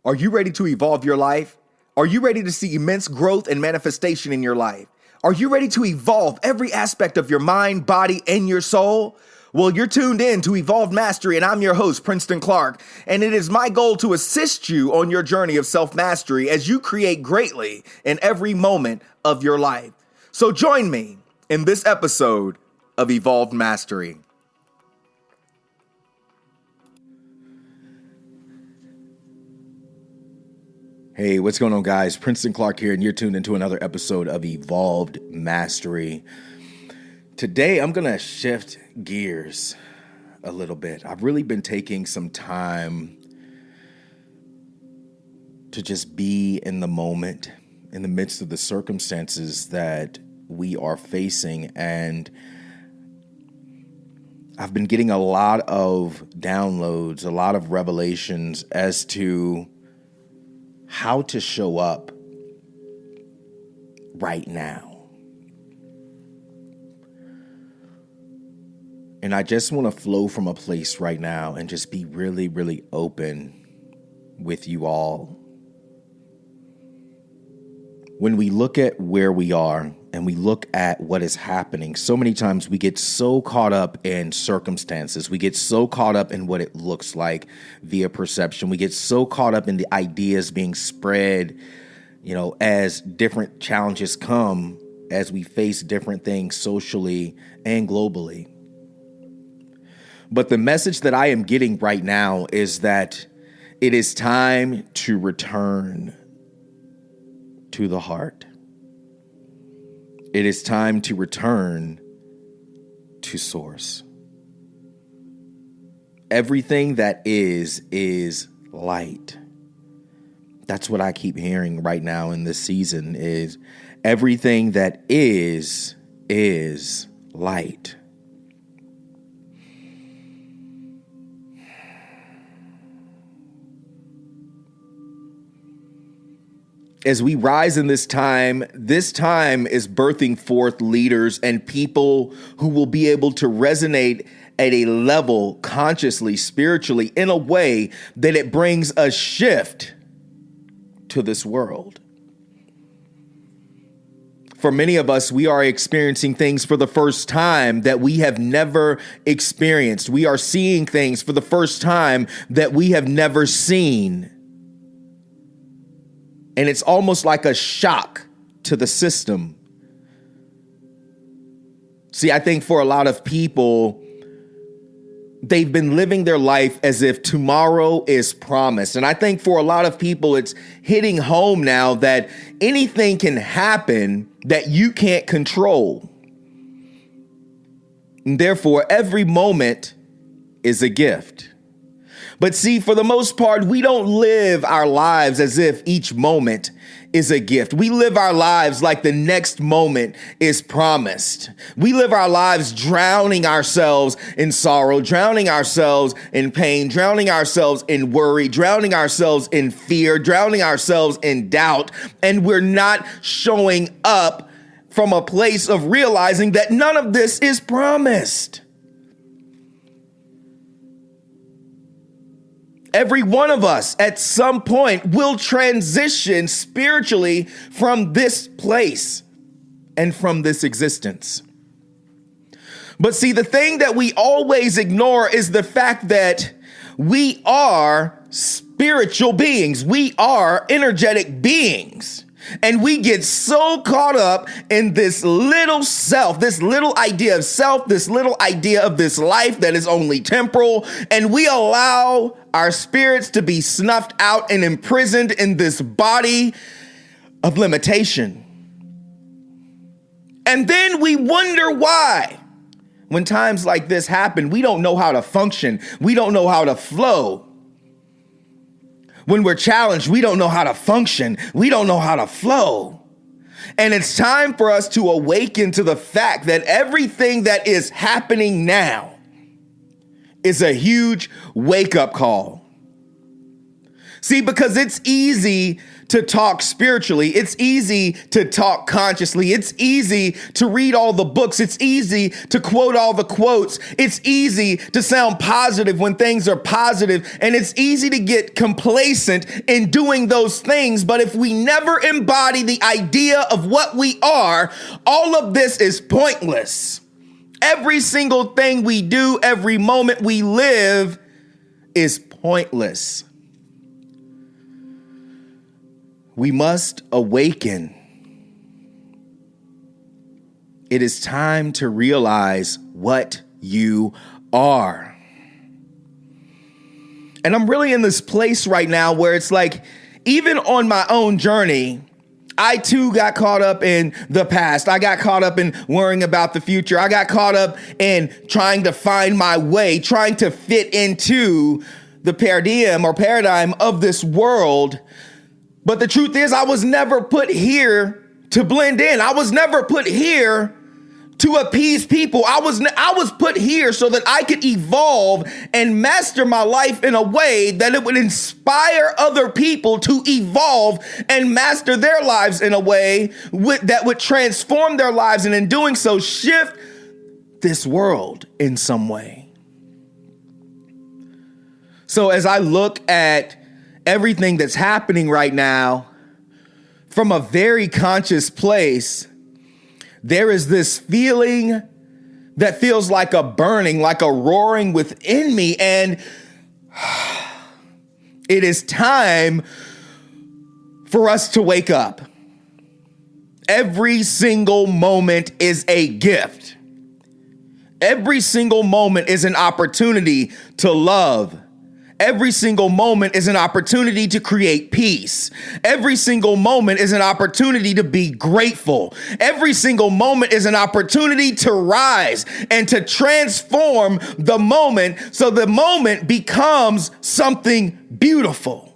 Are you ready to evolve your life? Are you ready to see immense growth and manifestation in your life? Are you ready to evolve every aspect of your mind, body, and your soul? Well, you're tuned in to Evolved Mastery, and I'm your host, Princeton Clark, and it is my goal to assist you on your journey of self-mastery as you create greatly in every moment of your life. So join me in this episode of Evolved Mastery. Hey, what's going on, guys? Princeton Clark here, and you're tuned into another episode of Evolved Mastery. Today, I'm going to shift gears a little bit. I've really been taking some time to just be in the moment, in the midst of the circumstances that we are facing, and I've been getting a lot of downloads, a lot of revelations as to how to show up right now. And I just want to flow from a place right now and just be really, really open with you all. When we look at where we are and we look at what is happening, so many times we get so caught up in circumstances. We get so caught up in what it looks like via perception. We get so caught up in the ideas being spread, as different challenges come, as we face different things socially and globally. But the message that I am getting right now is that it is time to return to the heart. It is time to return to source. Everything that is light. That's what I keep hearing right now in this season is everything that is light. As we rise in this time is birthing forth leaders and people who will be able to resonate at a level consciously, spiritually, in a way that it brings a shift to this world. For many of us, we are experiencing things for the first time that we have never experienced. We are seeing things for the first time that we have never seen. And it's almost like a shock to the system. See, I think for a lot of people, they've been living their life as if tomorrow is promised. And I think for a lot of people, it's hitting home now that anything can happen that you can't control. And therefore, every moment is a gift. But see, for the most part, we don't live our lives as if each moment is a gift. We live our lives like the next moment is promised. We live our lives drowning ourselves in sorrow, drowning ourselves in pain, drowning ourselves in worry, drowning ourselves in fear, drowning ourselves in doubt. And we're not showing up from a place of realizing that none of this is promised. Every one of us at some point will transition spiritually from this place and from this existence. But see, the thing that we always ignore is the fact that we are spiritual beings. We are energetic beings. And we get so caught up in this little self, this little idea of self, this little idea of this life that is only temporal. And we allow our spirits to be snuffed out and imprisoned in this body of limitation. And then we wonder why. When times like this happen, we don't know how to function. We don't know how to flow. When we're challenged, we don't know how to function. We don't know how to flow. And it's time for us to awaken to the fact that everything that is happening now is a huge wake-up call. See, because it's easy to talk spiritually. It's easy to talk consciously. It's easy to read all the books. It's easy to quote all the quotes. It's easy to sound positive when things are positive. And it's easy to get complacent in doing those things. But if we never embody the idea of what we are, all of this is pointless. Every single thing we do, every moment we live is pointless. We must awaken. It is time to realize what you are. And I'm really in this place right now where it's like, even on my own journey, I too got caught up in the past. I got caught up in worrying about the future. I got caught up in trying to find my way, trying to fit into the paradigm of this world. But the truth is, I was never put here to blend in. I was never put here to appease people. I was put here so that I could evolve and master my life in a way that it would inspire other people to evolve and master their lives in a way that would transform their lives, and in doing so, shift this world in some way. So as I look at everything that's happening right now from a very conscious place, there is this feeling that feels like a burning, like a roaring within me. And it is time for us to wake up. Every single moment is a gift. Every single moment is an opportunity to love. Every single moment is an opportunity to create peace. Every single moment is an opportunity to be grateful. Every single moment is an opportunity to rise and to transform the moment so the moment becomes something beautiful,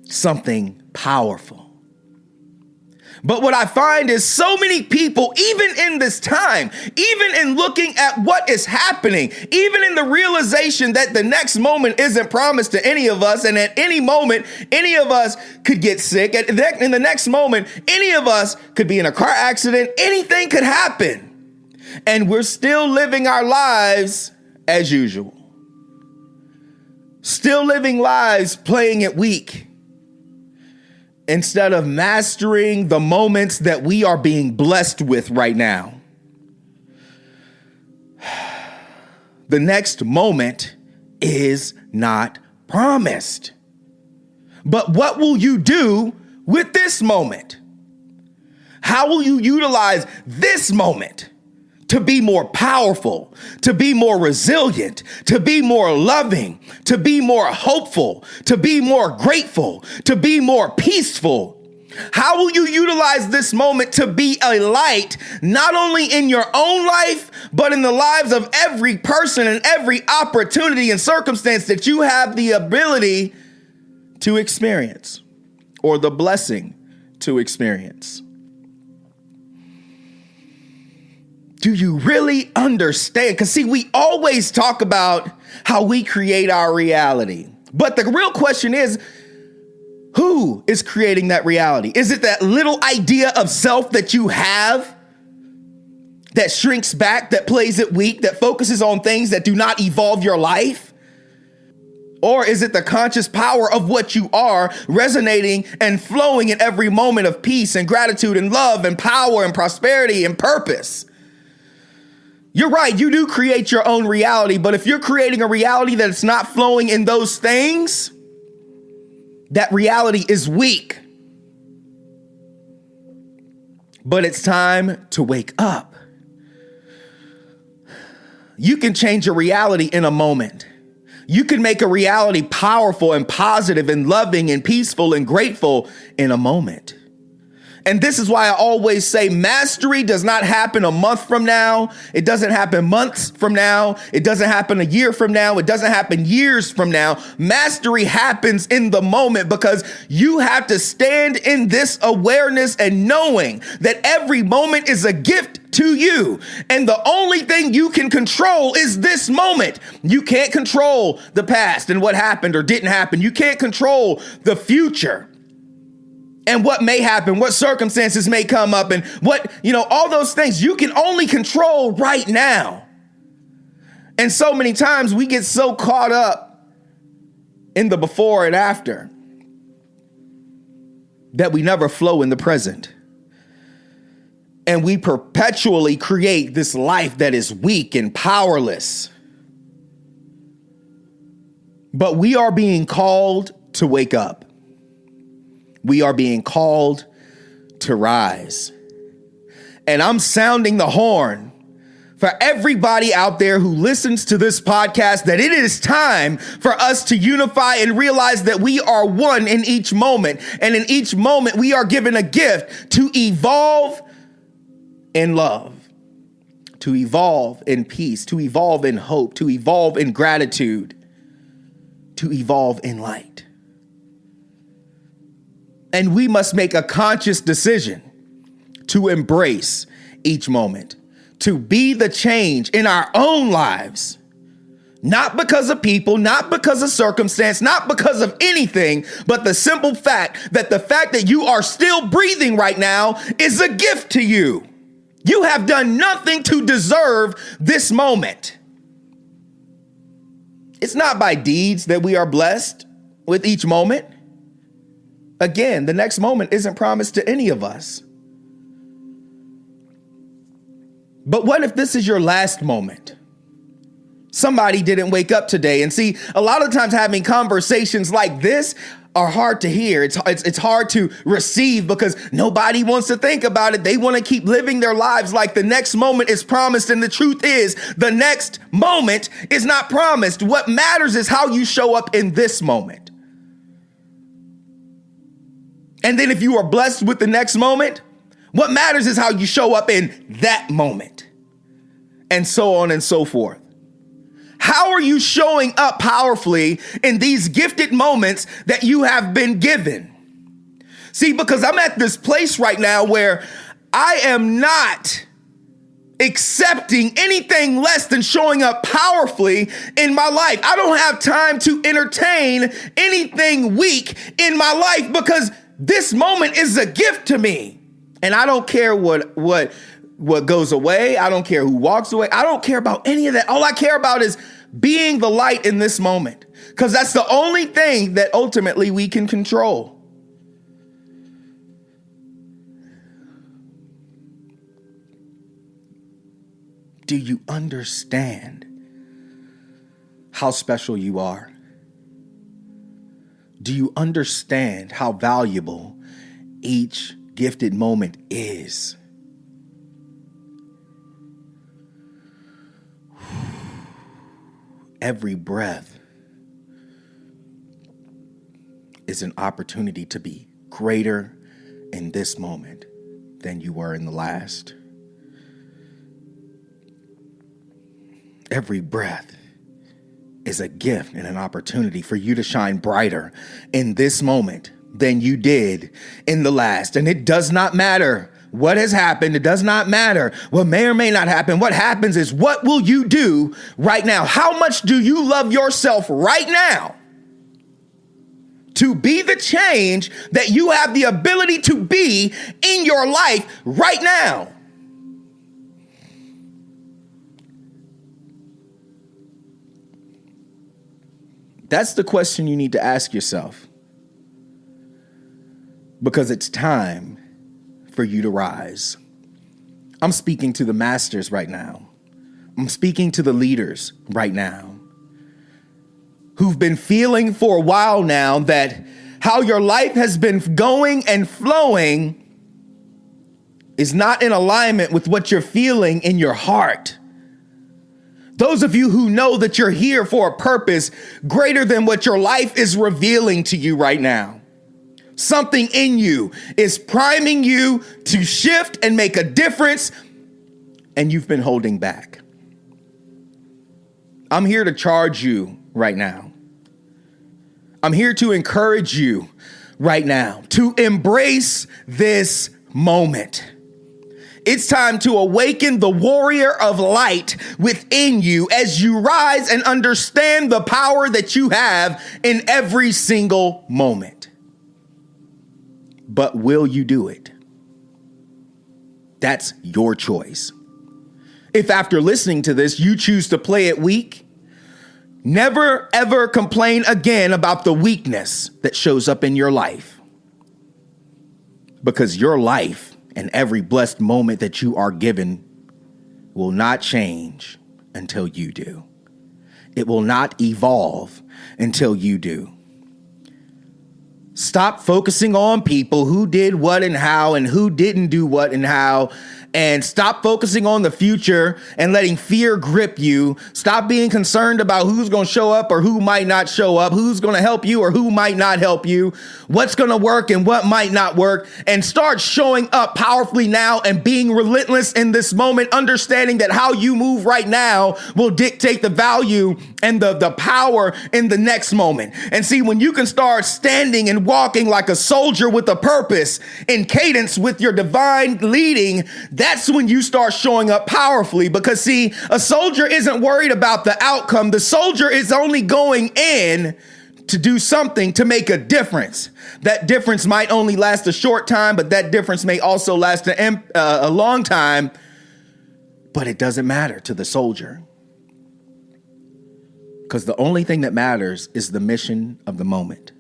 something powerful. But what I find is so many people, even in this time, even in looking at what is happening, even in the realization that the next moment isn't promised to any of us, and at any moment, any of us could get sick. In the next moment, any of us could be in a car accident. Anything could happen. And we're still living our lives as usual. Still living lives playing it weak, instead of mastering the moments that we are being blessed with right now. The next moment is not promised. But what will you do with this moment? How will you utilize this moment to be more powerful, to be more resilient, to be more loving, to be more hopeful, to be more grateful, to be more peaceful? How will you utilize this moment to be a light, not only in your own life, but in the lives of every person and every opportunity and circumstance that you have the ability to experience, or the blessing to experience? Do you really understand? Because see, we always talk about how we create our reality. But the real question is, who is creating that reality? Is it that little idea of self that you have that shrinks back, that plays it weak, that focuses on things that do not evolve your life? Or is it the conscious power of what you are, resonating and flowing in every moment of peace and gratitude and love and power and prosperity and purpose? You're right, you do create your own reality, but if you're creating a reality that's not flowing in those things, that reality is weak. But it's time to wake up. You can change your reality in a moment. You can make a reality powerful and positive and loving and peaceful and grateful in a moment. And this is why I always say mastery does not happen a month from now. It doesn't happen months from now. It doesn't happen a year from now. It doesn't happen years from now. Mastery happens in the moment, because you have to stand in this awareness and knowing that every moment is a gift to you. And the only thing you can control is this moment. You can't control the past and what happened or didn't happen. You can't control the future and what may happen, what circumstances may come up, and what, all those things. You can only control right now. And so many times we get so caught up in the before and after that we never flow in the present. And we perpetually create this life that is weak and powerless. But we are being called to wake up. We are being called to rise. And I'm sounding the horn for everybody out there who listens to this podcast that it is time for us to unify and realize that we are one in each moment. And in each moment, we are given a gift to evolve in love, to evolve in peace, to evolve in hope, to evolve in gratitude, to evolve in light. And we must make a conscious decision to embrace each moment, to be the change in our own lives, not because of people, not because of circumstance, not because of anything, but the simple fact that you are still breathing right now is a gift to you. You have done nothing to deserve this moment. It's not by deeds that we are blessed with each moment. Again, the next moment isn't promised to any of us. But what if this is your last moment? Somebody didn't wake up today. And see, a lot of times having conversations like this are hard to hear. It's hard to receive because nobody wants to think about it. They want to keep living their lives like the next moment is promised. And the truth is, the next moment is not promised. What matters is how you show up in this moment. And then if you are blessed with the next moment, what matters is how you show up in that moment. And so on and so forth. How are you showing up powerfully in these gifted moments that you have been given? See, because I'm at this place right now where I am not accepting anything less than showing up powerfully in my life. I don't have time to entertain anything weak in my life because this moment is a gift to me. And I don't care what goes away. I don't care who walks away. I don't care about any of that. All I care about is being the light in this moment, because that's the only thing that ultimately we can control. Do you understand how special you are? Do you understand how valuable each gifted moment is? Every breath is an opportunity to be greater in this moment than you were in the last. Every breath is a gift and an opportunity for you to shine brighter in this moment than you did in the last. And it does not matter what has happened. It does not matter what may or may not happen. What happens is, what will you do right now? How much do you love yourself right now to be the change that you have the ability to be in your life right now? That's the question you need to ask yourself, because it's time for you to rise. I'm speaking to the masters right now. I'm speaking to the leaders right now who've been feeling for a while now that how your life has been going and flowing is not in alignment with what you're feeling in your heart. Those of you who know that you're here for a purpose greater than what your life is revealing to you right now. Something in you is priming you to shift and make a difference, and you've been holding back. I'm here to charge you right now. I'm here to encourage you right now to embrace this moment. It's time to awaken the warrior of light within you as you rise and understand the power that you have in every single moment. But will you do it? That's your choice. If after listening to this, you choose to play it weak, never ever complain again about the weakness that shows up in your life. Because your life and every blessed moment that you are given will not change until you do. It will not evolve until you do. Stop focusing on people who did what and how and who didn't do what and how. And stop focusing on the future and letting fear grip you. Stop being concerned about who's going to show up or who might not show up, who's going to help you or who might not help you, what's going to work and what might not work, and start showing up powerfully now and being relentless in this moment, understanding that how you move right now will dictate the value and the power in the next moment. And see, when you can start standing and walking like a soldier with a purpose in cadence with your divine leading, that's when you start showing up powerfully. Because see, a soldier isn't worried about the outcome. The soldier is only going in to do something to make a difference. That difference might only last a short time, but that difference may also last a long time. But it doesn't matter to the soldier. Because the only thing that matters is the mission of the moment.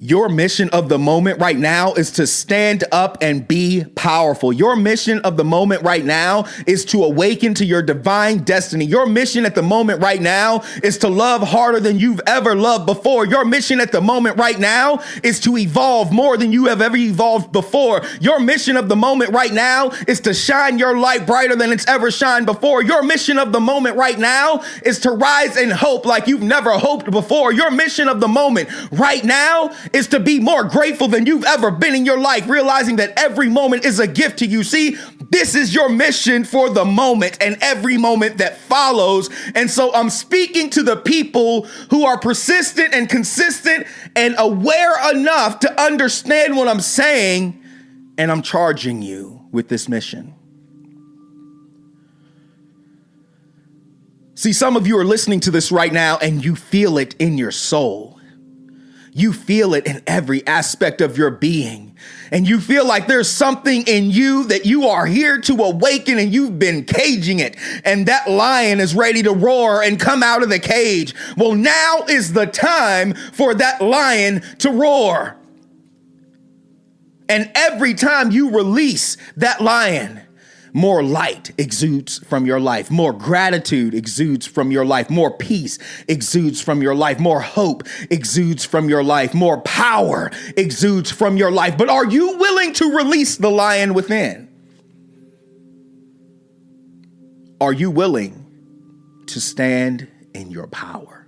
Your mission of the moment right now is to stand up and be powerful. Your mission of the moment right now is to awaken to your divine destiny. Your mission at the moment right now is to love harder than you've ever loved before. Your mission at the moment right now is to evolve more than you have ever evolved before. Your mission of the moment right now is to shine your light brighter than it's ever shined before. Your mission of the moment right now is to rise in hope like you've never hoped before. Your mission of the moment right now is to be more grateful than you've ever been in your life, realizing that every moment is a gift to you. See, this is your mission for the moment and every moment that follows. And so I'm speaking to the people who are persistent and consistent and aware enough to understand what I'm saying, and I'm charging you with this mission. See, some of you are listening to this right now and you feel it in your soul. You feel it in every aspect of your being. And you feel like there's something in you that you are here to awaken, and you've been caging it. And that lion is ready to roar and come out of the cage. Well, now is the time for that lion to roar. And every time you release that lion, more light exudes from your life. More gratitude exudes from your life. More peace exudes from your life. More hope exudes from your life. More power exudes from your life. But are you willing to release the lion within? Are you willing to stand in your power?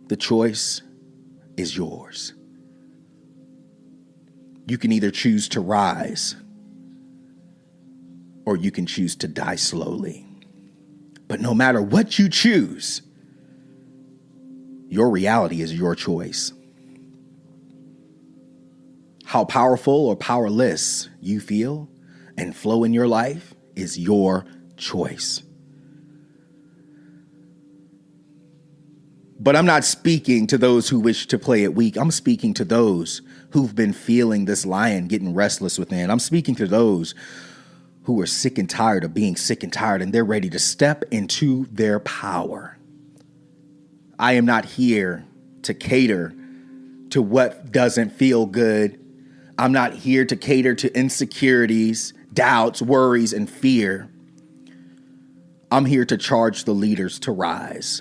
The choice is yours. You can either choose to rise or you can choose to die slowly. But no matter what you choose, your reality is your choice. How powerful or powerless you feel and flow in your life is your choice. But I'm not speaking to those who wish to play it weak. I'm speaking to those who've been feeling this lion getting restless within. I'm speaking to those who are sick and tired of being sick and tired, and they're ready to step into their power. I am not here to cater to what doesn't feel good. I'm not here to cater to insecurities, doubts, worries, and fear. I'm here to charge the leaders to rise.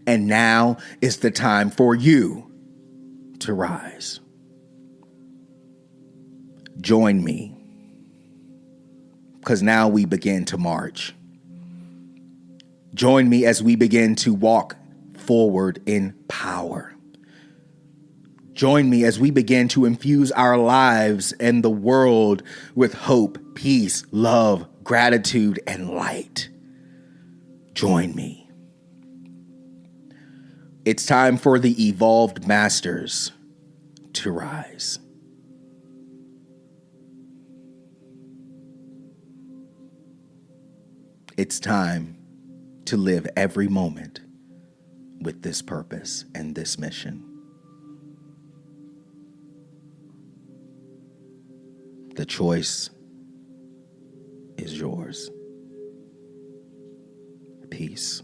And now is the time for you to rise. Join me, because now we begin to march. Join me as we begin to walk forward in power. Join me as we begin to infuse our lives and the world with hope, peace, love, gratitude, and light. Join me. It's time for the evolved masters to rise. It's time to live every moment with this purpose and this mission. The choice is yours. Peace.